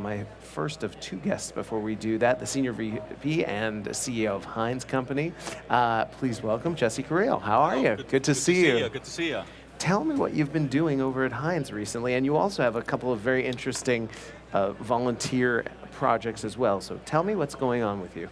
my first of two guests before we do that, the Senior VP and CEO of Hines Company. Please welcome Jesse Carrillo. How are you? Good to see you. Good to see you. Tell me what you've been doing over at Hines recently, and you also have a couple of very interesting volunteer projects as well. So tell me what's going on with you.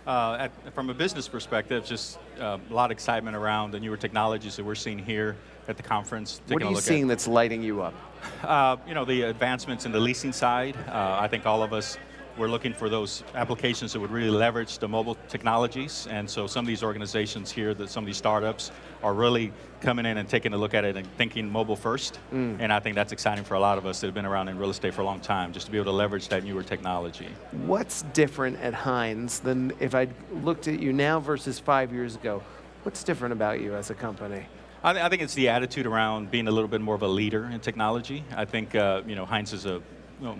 From a business perspective, just a lot of excitement around the newer technologies that we're seeing here at the conference. What are you seeing that's lighting you up? The advancements in the leasing side. I think all of us were looking for those applications that would really leverage the mobile technologies. And so some of these organizations here, some of these startups, are really coming in and taking a look at it and thinking mobile first. And I think that's exciting for a lot of us that have been around in real estate for a long time, just to be able to leverage that newer technology. What's different at Hines than if I looked at you now versus 5 years ago? What's different about you as a company? I think it's the attitude around being a little bit more of a leader in technology. I think Hines is a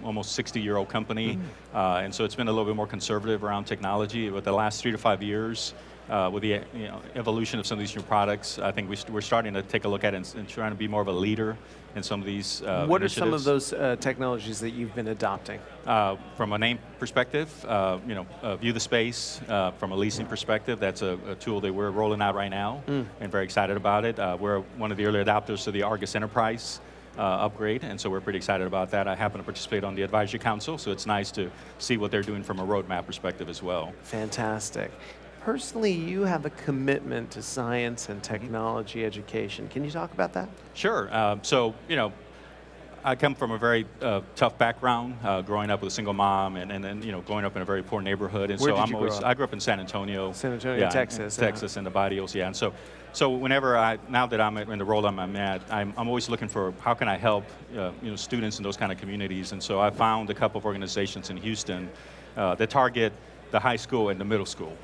almost 60-year-old company, and so it's been a little bit more conservative around technology. But the last 3 to 5 years, with the evolution of some of these new products, I think we're starting to take a look at it and trying to be more of a leader in some of these What are some of those technologies that you've been adopting? From a name perspective, View the Space. From a leasing perspective, that's a tool that we're rolling out right now, and very excited about it. We're one of the early adopters to the Argus Enterprise upgrade, and so we're pretty excited about that. I happen to participate on the advisory council, so it's nice to see what they're doing from a roadmap perspective as well. Fantastic. Personally, you have a commitment to science and technology education. Can you talk about that? Sure. I come from a very tough background, growing up with a single mom, and then growing up in a very poor neighborhood. And Where so did I'm you always grow up? I grew up in San Antonio. San Antonio, Texas. Texas and the Barrios, yeah. And so whenever now that I'm in the role I'm at, I'm always looking for how can I help students in those kind of communities. And so I found a couple of organizations in Houston that target the high school and the middle school,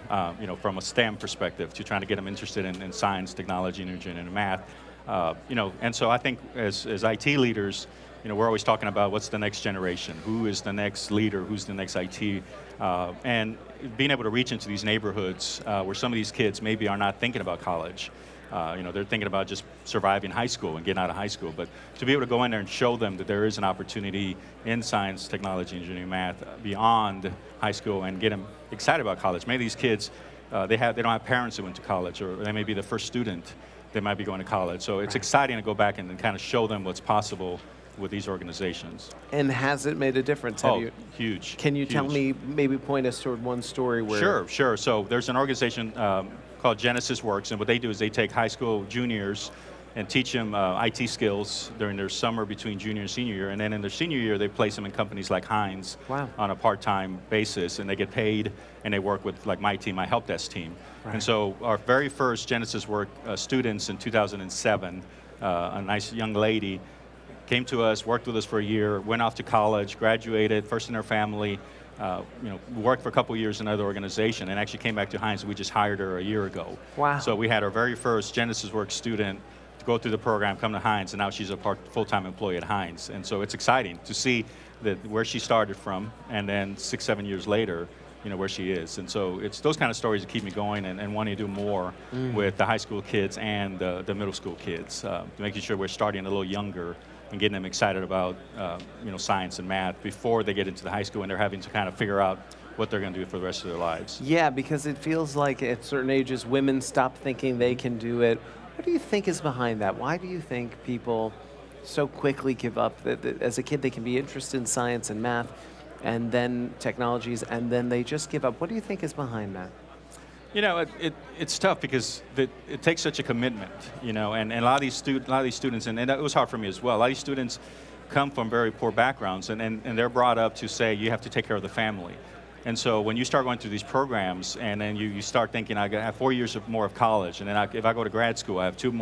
from a STEM perspective, to trying to get them interested in science, technology, engineering, and math. And so I think as IT leaders, we're always talking about what's the next generation, who is the next leader, who's the next IT, and being able to reach into these neighborhoods where some of these kids maybe are not thinking about college. They're thinking about just surviving high school and getting out of high school. But to be able to go in there and show them that there is an opportunity in science, technology, engineering, math beyond high school, and get them excited about college. Many of these kids, they don't have parents that went to college, or they may be the first student that might be going to college. So it's exciting to go back and kind of show them what's possible with these organizations. And has it made a difference? Huge. Can you huge. tell me, maybe point us toward one story where... Sure. So there's an organization called Genesis Works, and what they do is they take high school juniors and teach them IT skills during their summer between junior and senior year, and then in their senior year they place them in companies like Hines on a part-time basis, and they get paid, and they work with like my team, my help desk team. And so our very first Genesis Work students in 2007, a nice young lady, came to us, worked with us for a year, went off to college, graduated, first in her family, worked for a couple years in another organization, and actually came back to Hines. We just hired her a year ago. Wow. So we had our very first Genesis Work student to go through the program, come to Hines, and now she's a full-time employee at Hines. And so it's exciting to see that where she started from, and then 6-7 years later, where she is. And so it's those kind of stories that keep me going and wanting to do more with the high school kids and the middle school kids, making sure we're starting a little younger and getting them excited about science and math before they get into the high school, and they're having to kind of figure out what they're going to do for the rest of their lives. Yeah, because it feels like at certain ages, women stop thinking they can do it. What do you think is behind that? Why do you think people so quickly give up? That as a kid, they can be interested in science and math, and then technologies, and then they just give up. What do you think is behind that? It's tough because it takes such a commitment, and a lot of these students, and it was hard for me as well. A lot of these students come from very poor backgrounds, and they're brought up to say you have to take care of the family. And so when you start going through these programs, and then you start thinking, I have 4 years more of college, and then if I go to grad school, I have 2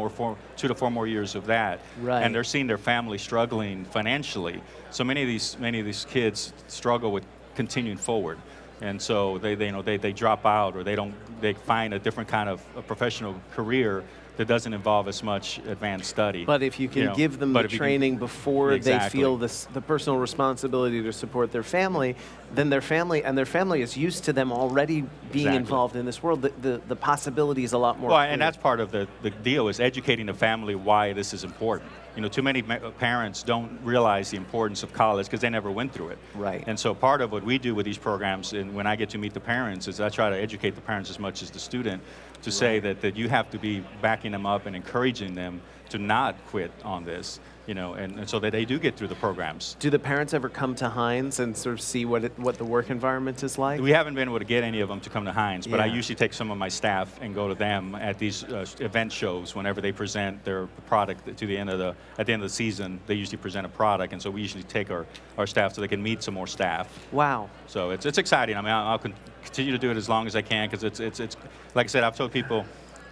to 4 more years of that. Right. And they're seeing their family struggling financially. So many of these kids struggle with continuing forward. And so they drop out, or they find a different kind of a professional career that doesn't involve as much advanced study. But if you can give them the training before they feel the personal responsibility to support their family, then their family is used to them already being involved in this world. The possibility is a lot more clear. And that's part of the deal, is educating the family why this is important. too many parents don't realize the importance of college because they never went through it. Right. And so part of what we do with these programs, and when I get to meet the parents, is I try to educate the parents as much as the student to say that you have to be backing them up and encouraging them to not quit on this, and so that they do get through the programs. Do the parents ever come to Hines and sort of see what the work environment is like? We haven't been able to get any of them to come to Hines, but I Yeah. usually take some of my staff and go to them at these event shows whenever they present their product at the end of the season. They usually present a product, and so we usually take our staff so they can meet some more staff. Wow. So it's exciting. I mean, I'll continue to do it as long as I can because it's like I said, I've told people,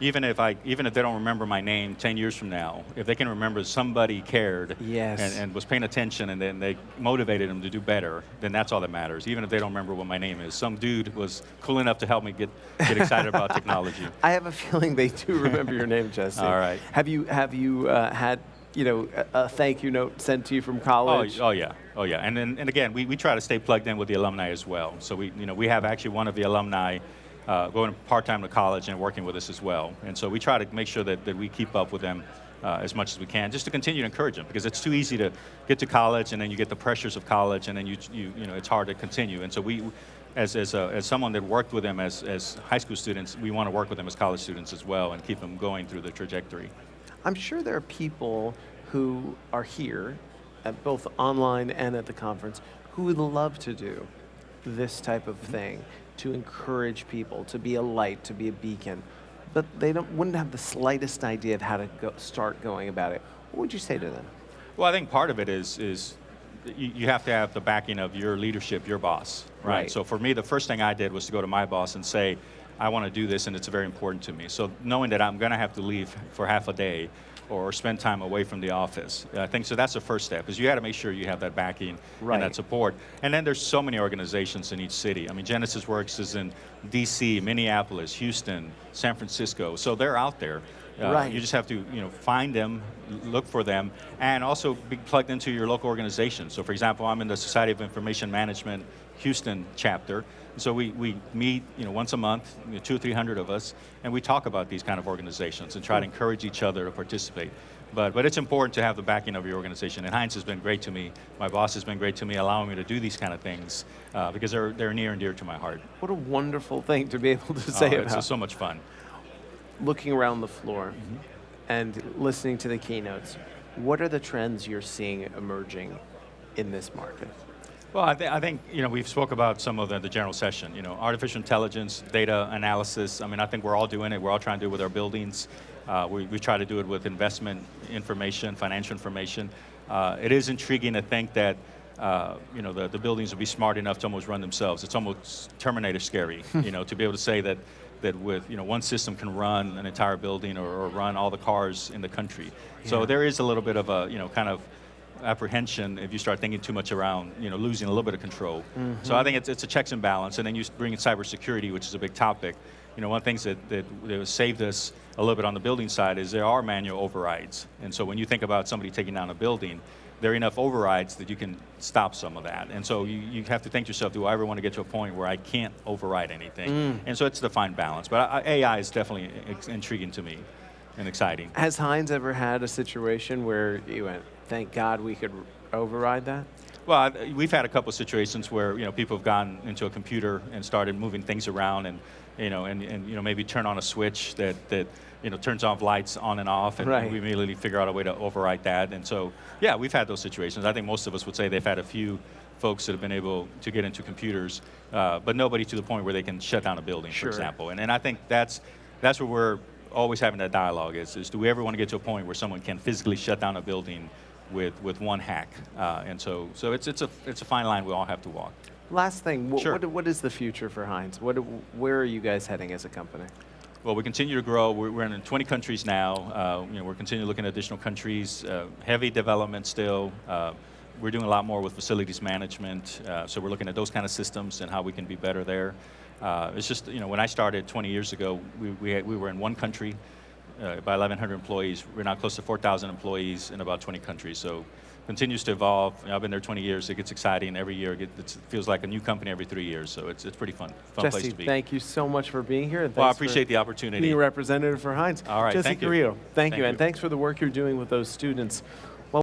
even if they don't remember my name 10 years from now, if they can remember somebody cared Yes. and was paying attention and then they motivated them to do better, then that's all that matters. Even if they don't remember what my name is, some dude was cool enough to help me get excited about technology. I have a feeling they do remember your name, Jesse. All right. Have you had a thank you note sent to you from college? Oh yeah. And again, we try to stay plugged in with the alumni as well. So we have actually one of the alumni going part-time to college and working with us as well. And so we try to make sure that we keep up with them as much as we can, just to continue to encourage them, because it's too easy to get to college and then you get the pressures of college and then it's hard to continue. And so we, as someone that worked with them as high school students, we want to work with them as college students as well and keep them going through the trajectory. I'm sure there are people who are here, at both online and at the conference, who would love to do this type of thing, to encourage people, to be a light, to be a beacon, but they wouldn't have the slightest idea of how to start going about it. What would you say to them? Well, I think part of it is you have to have the backing of your leadership, your boss, right? So for me, the first thing I did was to go to my boss and say, I want to do this and it's very important to me. So knowing that I'm going to have to leave for half a day or spend time away from the office. I think so that's the first step, is you got to make sure you have that backing and that support. And then there's so many organizations in each city. I mean, Genesis Works is in DC, Minneapolis, Houston, San Francisco. So they're out there. You just have to find them, look for them, and also be plugged into your local organization. So for example, I'm in the Society of Information Management Houston chapter. So we meet once a month, 200 or 300 of us, and we talk about these kind of organizations and try to encourage each other to participate. But it's important to have the backing of your organization. And Hines has been great to me. My boss has been great to me, allowing me to do these kind of things because they're near and dear to my heart. What a wonderful thing to be able to say about. It's just so much fun. Looking around the floor and listening to the keynotes, what are the trends you're seeing emerging in this market? Well, I think we've spoke about some of the general session. Artificial intelligence, data analysis. I mean, I think we're all doing it. We're all trying to do it with our buildings. We try to do it with investment information, financial information. It is intriguing to think that the buildings will be smart enough to almost run themselves. It's almost Terminator scary, to be able to say that with one system can run an entire building or run all the cars in the country. Yeah. So there is a little bit of a kind of apprehension if you start thinking too much around losing a little bit of control. So I think it's a checks and balance, and then you bring in cybersecurity, which is a big topic. One of the things that saved us a little bit on the building side is there are manual overrides, and so when you think about somebody taking down a building, there are enough overrides that you can stop some of that. And so you have to think to yourself, do I ever want to get to a point where I can't override anything? And so it's the fine balance. But AI is definitely intriguing to me and exciting. Has Hines ever had a situation where you went, thank God we could override that? Well, we've had a couple of situations where people have gone into a computer and started moving things around, and maybe turn on a switch that turns off lights on and off, and we immediately figure out a way to override that. And so, yeah, we've had those situations. I think most of us would say they've had a few folks that have been able to get into computers, but nobody to the point where they can shut down a building, for example. And I think that's where we're always having that dialogue is do we ever want to get to a point where someone can physically shut down a building with one hack? And so it's a fine line we all have to walk. Last thing, what is the future for Hines? Where are you guys heading as a company? Well, we continue to grow. We're in 20 countries now. We're continuing looking at additional countries. Heavy development still. We're doing a lot more with facilities management. So we're looking at those kind of systems and how we can be better there. It's just, when I started 20 years ago, we were in one country, by 1,100 employees. We're now close to 4,000 employees in about 20 countries. So continues to evolve. I've been there 20 years. It gets exciting every year. It feels like a new company every 3 years. So it's pretty fun Jesse, place to be. Thank you so much for being here. And well, I appreciate the opportunity. Being representative for Hines. All right, Jesse thank you. Carrillo, thank you. You. And thanks for the work you're doing with those students